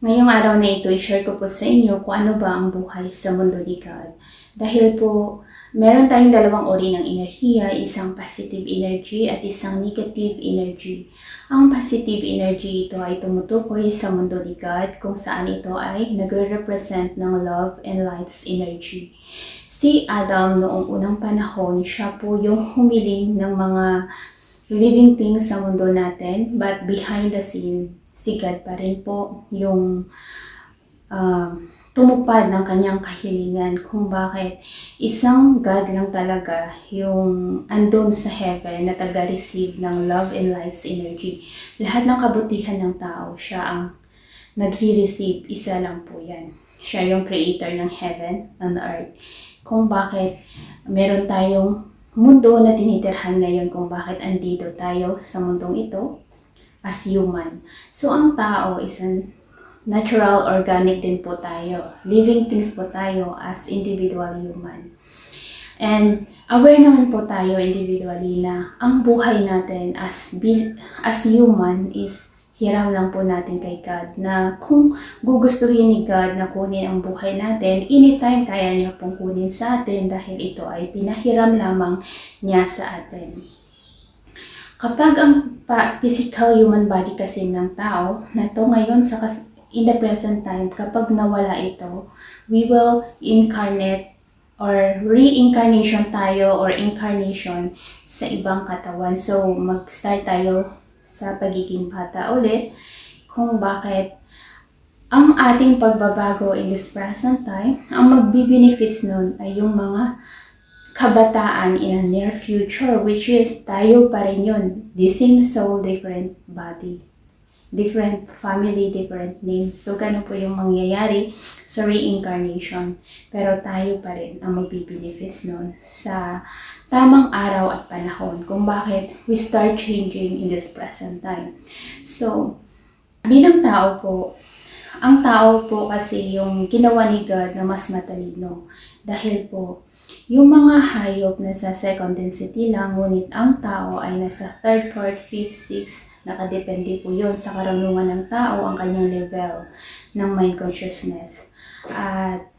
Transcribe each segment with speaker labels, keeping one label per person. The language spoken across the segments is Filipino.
Speaker 1: Ngayong araw na ito, i-share ko po sa inyo kung ano ba ang buhay sa mundo ni God. Dahil po, meron tayong dalawang uri ng enerhiya, isang positive energy at isang negative energy. Ang positive energy ito ay tumutukoy sa mundo ni God kung saan ito ay nagre-represent ng love and light's energy. Si Adam noong unang panahon, siya po yung humiling ng mga living things sa mundo natin, but behind the scene, si God pa rin po yung tumupad ng kanyang kahilingan kung bakit isang God lang talaga yung andun sa heaven na taga-receive ng love and light's energy. Lahat ng kabutihan ng tao, siya ang nagre-receive, isa lang po yan. Siya yung creator ng heaven and earth. Kung bakit meron tayong mundo na tinitirhan ngayon, kung bakit andito tayo sa mundong ito as human. So, ang tao is natural, organic din po tayo. Living things po tayo as individual human. And aware naman po tayo individually na ang buhay natin as human is hiram lang po natin kay God, na kung gugustuhin ni God na kunin ang buhay natin, anytime kaya niya pong kunin sa atin dahil ito ay pinahiram lamang niya sa atin. Kapag ang physical human body kasi ng tao na to ngayon in the present time, kapag nawala ito, we will incarnate or reincarnation tayo or incarnation sa ibang katawan. So, mag-start tayo sa pagiging bata ulit kung bakit ang ating pagbabago in this present time, ang magbe-benefits nun ay yung mga kabataan in a near future, which is tayo pa rin yun. The same soul, different body. Different family, different name. So, ganun po yung mangyayari sa reincarnation. Pero tayo pa rin ang magbe-benefits nun sa tamang araw at panahon kung bakit we start changing in this present time. So, bilang tao po, ang tao po kasi yung ginawa ni God na mas matalino. Dahil po, yung mga hayop nasa second density lang, ngunit ang tao ay nasa third, fourth, fifth, sixth, nakadepende po yun sa karunungan ng tao ang kanyang level ng mind consciousness. At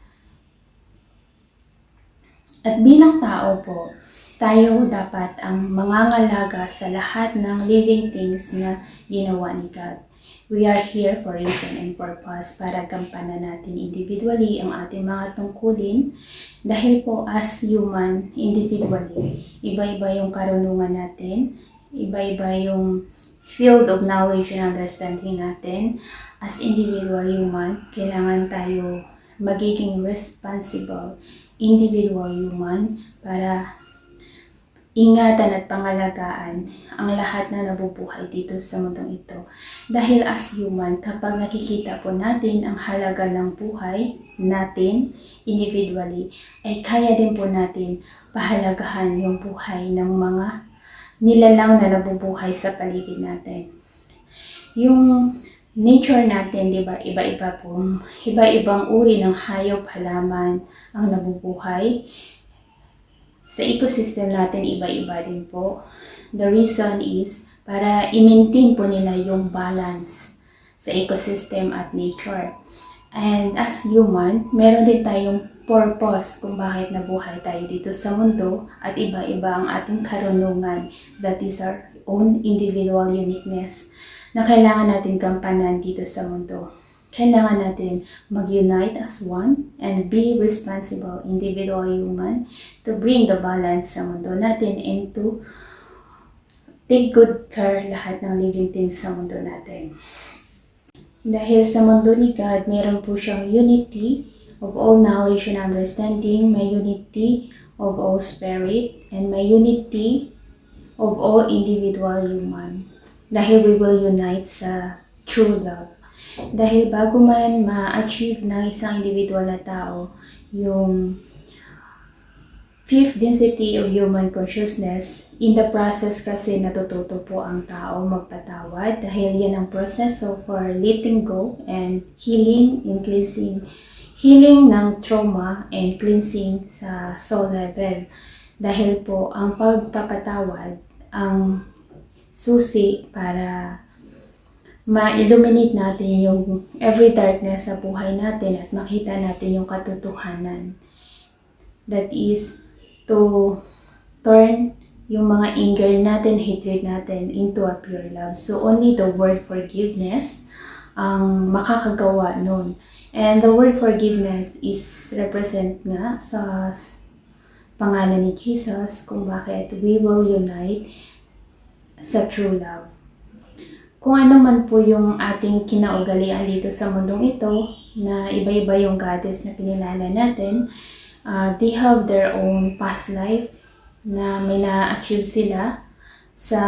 Speaker 1: bilang tao po, tayo dapat ang mangangalaga sa lahat ng living things na ginawa ni God. We are here for reason and purpose para gampanan natin individually ang ating mga tungkulin dahil po as human, individually, iba-iba yung karunungan natin, iba-iba yung field of knowledge and understanding natin. As individual human, kailangan tayo magiging responsible individual human para ingatan at pangalagaan ang lahat na nabubuhay dito sa mundong ito. Dahil as human, kapag nakikita po natin ang halaga ng buhay natin individually, ay kaya din po natin pahalagahan yung buhay ng mga nilalang na nabubuhay sa paligid natin. Yung nature natin, di ba, iba-iba po. Iba-ibang uri ng hayop, halaman ang nabubuhay. Sa ecosystem natin, iba-iba din po. The reason is para i-maintain po nila yung balance sa ecosystem at nature. And as human, meron din tayong purpose kung bakit nabuhay tayo dito sa mundo at iba-iba ang ating karunungan. That is our own individual uniqueness na kailangan natin gampanan dito sa mundo. Kailangan natin mag-unite as one and be responsible individual human to bring the balance sa mundo natin and to take good care lahat ng living things sa mundo natin. Dahil sa mundo ni God, meron po siyang unity of all knowledge and understanding, may unity of all spirit, and may unity of all individual human. Dahil we will unite sa true love. Dahil bago man ma-achieve ng isang individual na tao yung fifth density of human consciousness, in the process kasi natututo po ang tao magpatawad dahil yan ang proseso for letting go and healing and cleansing. Healing ng trauma and cleansing sa soul level. Dahil po ang pagpapatawad ang susi para ma-illuminate natin yung every darkness sa buhay natin at makita natin yung katotohanan. That is to turn yung mga anger natin, hatred natin into a pure love. So only the word forgiveness ang makakagawa nun. And the word forgiveness is represent nga sa pangalan ni Jesus kung bakit we will unite sa true love. Kung ano man po yung ating kinaugalian dito sa mundong ito, na iba-iba yung goddess na pinilala natin, they have their own past life na may na-achieve sila sa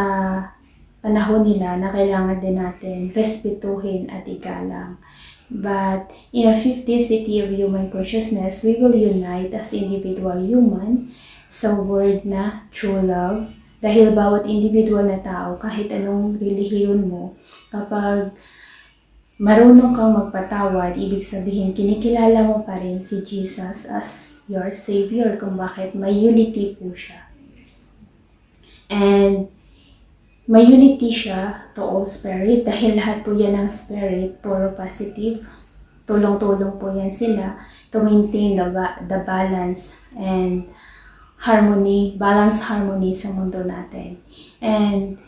Speaker 1: panahon nila na kailangan din natin respetuhin at igalang. But in a 50th city of human consciousness, we will unite as individual human sa word na true love. Dahil bawat individual na tao, kahit anong relihiyon mo, kapag marunong kang magpatawad, ibig sabihin kinikilala mo pa rin si Jesus as your Savior kung bakit may unity po siya. And may unity siya to all spirit dahil lahat po yan ng spirit, puro positive. Tulong-tulong po yan sila to maintain the balance and harmony, balance harmony sa mundo natin. And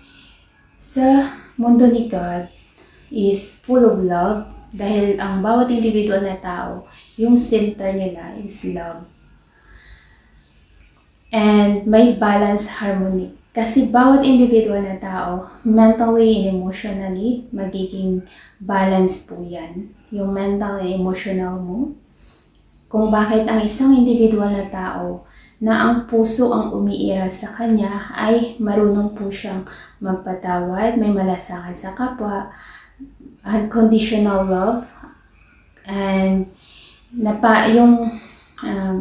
Speaker 1: sa mundo ni God is full of love dahil ang bawat individual na tao, yung center nila is love. And may balance harmony. Kasi bawat individual na tao, mentally and emotionally, magiging balance po yan. Yung mental and emotional mo. Kung bakit ang isang individual na tao na ang puso ang umiiral sa kanya ay marunong po siyang magpatawad, may malasakit sa kapwa, unconditional love, and yung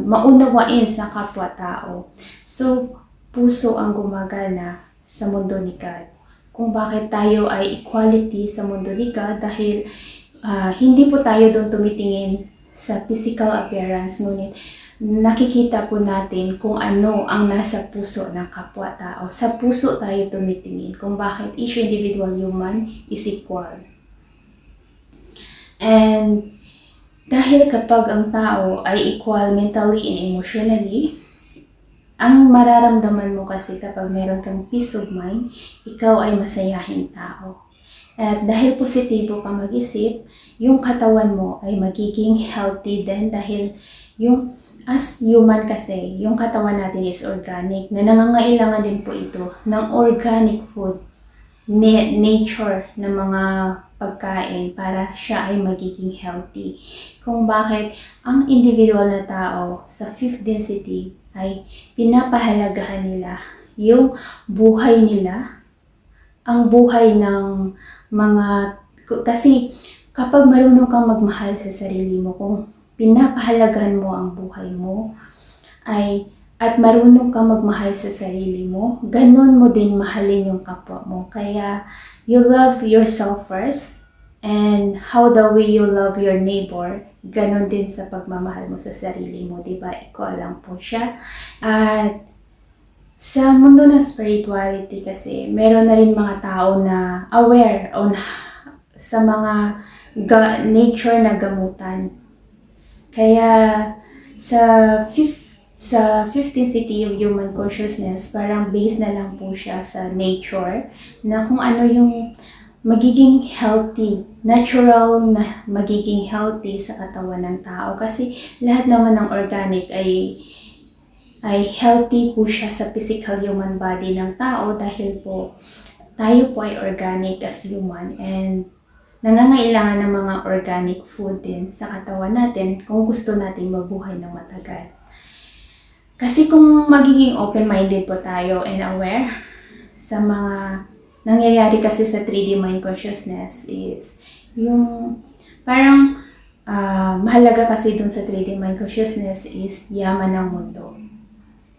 Speaker 1: maunawain sa kapwa-tao. So, puso ang gumagana sa mundo ni God. Kung bakit tayo ay equality sa mundo ni God dahil hindi po tayo doon tumitingin sa physical appearance, ngunit nakikita po natin kung ano ang nasa puso ng kapwa-tao. Sa puso tayo tumitingin kung bakit each individual human is equal. And dahil kapag ang tao ay equal mentally and emotionally, ang mararamdaman mo kasi kapag meron kang peace of mind, ikaw ay masayahing tao. At dahil positibo ka mag-isip, yung katawan mo ay magiging healthy din dahil yung as human kasi, yung katawan natin is organic, na nangangailangan din po ito ng organic food, nature na mga pagkain para siya ay magiging healthy. Kung bakit ang individual na tao sa 5th density ay pinapahalagahan nila yung buhay nila, ang buhay ng mga, kasi kapag marunong kang magmahal sa sarili mo, kung pinapahalagahan mo ang buhay mo, at marunong kang magmahal sa sarili mo, ganun mo din mahalin yung kapwa mo. Kaya, you love yourself first, and how the way you love your neighbor, ganun din sa pagmamahal mo sa sarili mo, diba? Ikaw lang po siya. At sa mundo ng spirituality kasi, meron na rin mga tao na aware on sa mga nature na gamutan. Kaya sa 15th city of human consciousness, parang base na lang po siya sa nature na kung ano yung magiging healthy, natural na magiging healthy sa katawan ng tao. Kasi lahat naman ng organic ay healthy po siya sa physical human body ng tao dahil po tayo po ay organic as human and nangangailangan ng mga organic food din sa katawan natin kung gusto natin mabuhay ng matagal. Kasi kung magiging open-minded po tayo and aware sa mga nangyayari kasi sa 3D mind consciousness is yung parang mahalaga kasi dun sa 3D mind consciousness is yaman ng mundo.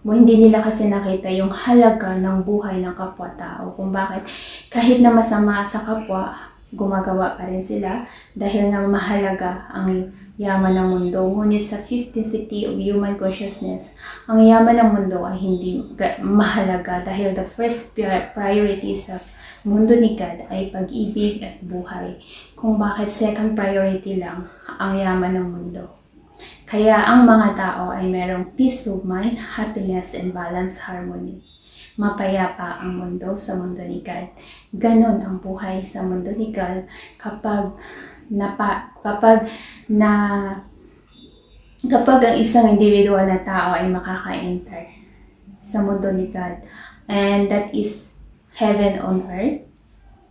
Speaker 1: Hindi nila kasi nakita yung halaga ng buhay ng kapwa-tao. Kung bakit kahit na masama sa kapwa, gumagawa pa rin sila dahil nga mahalaga ang yaman ng mundo. Ngunit sa 15th city of human consciousness, ang yaman ng mundo ay hindi mahalaga dahil the first priority sa mundo ni God ay pag-ibig at buhay, kung bakit second priority lang ang yaman ng mundo. Kaya ang mga tao ay merong peace of mind, happiness, and balanced harmony. Mapayapa ang mundo sa mundo ni God. Ganon ang buhay sa mundo ni God kapag ang isang individual na tao ay makaka-enter sa mundo ni God. And that is heaven on earth.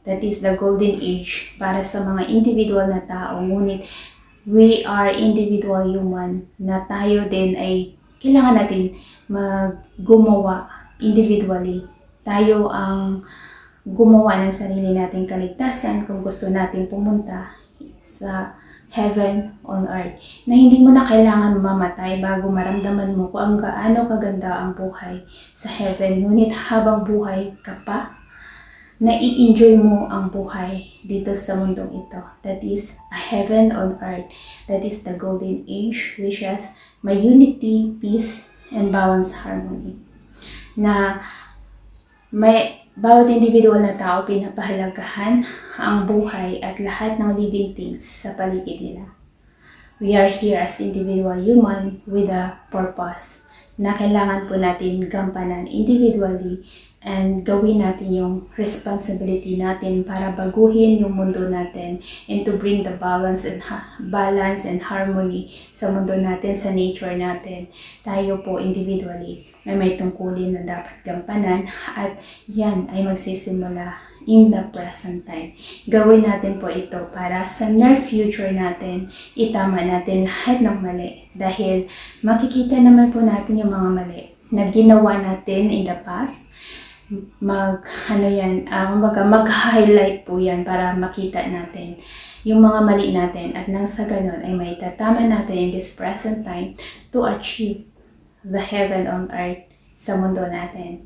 Speaker 1: That is the golden age para sa mga individual na tao. Ngunit we are individual human na tayo din ay kailangan natin gumawa individually. Tayo ang gumawa ng sarili nating kaligtasan kung gusto natin pumunta sa heaven on earth. Na hindi mo na kailangan mamatay bago maramdaman mo kung gaano kaganda ang buhay sa heaven. Ngunit habang buhay ka pa, na-i-enjoy mo ang buhay dito sa mundong ito. That is a heaven on earth. That is the golden age, which has may unity, peace, and balanced harmony. Na may bawat individual na tao pinapahalagahan ang buhay at lahat ng living things sa paligid nila. We are here as individual human with a purpose na kailangan po natin gampanan individually and gawin natin yung responsibility natin para baguhin yung mundo natin and to bring the balance and harmony sa mundo natin, sa nature natin. Tayo po individually ay may tungkulin na dapat gampanan at yan ay magsisimula in the present time. Gawin natin po ito para sa near future natin, itama natin lahat ng mali dahil makikita naman po natin yung mga mali na ginawa natin in the past. Mag-highlight po yan para makita natin yung mga mali natin at nang sa ganun ay may tatama natin in this present time to achieve the heaven on earth sa mundo natin.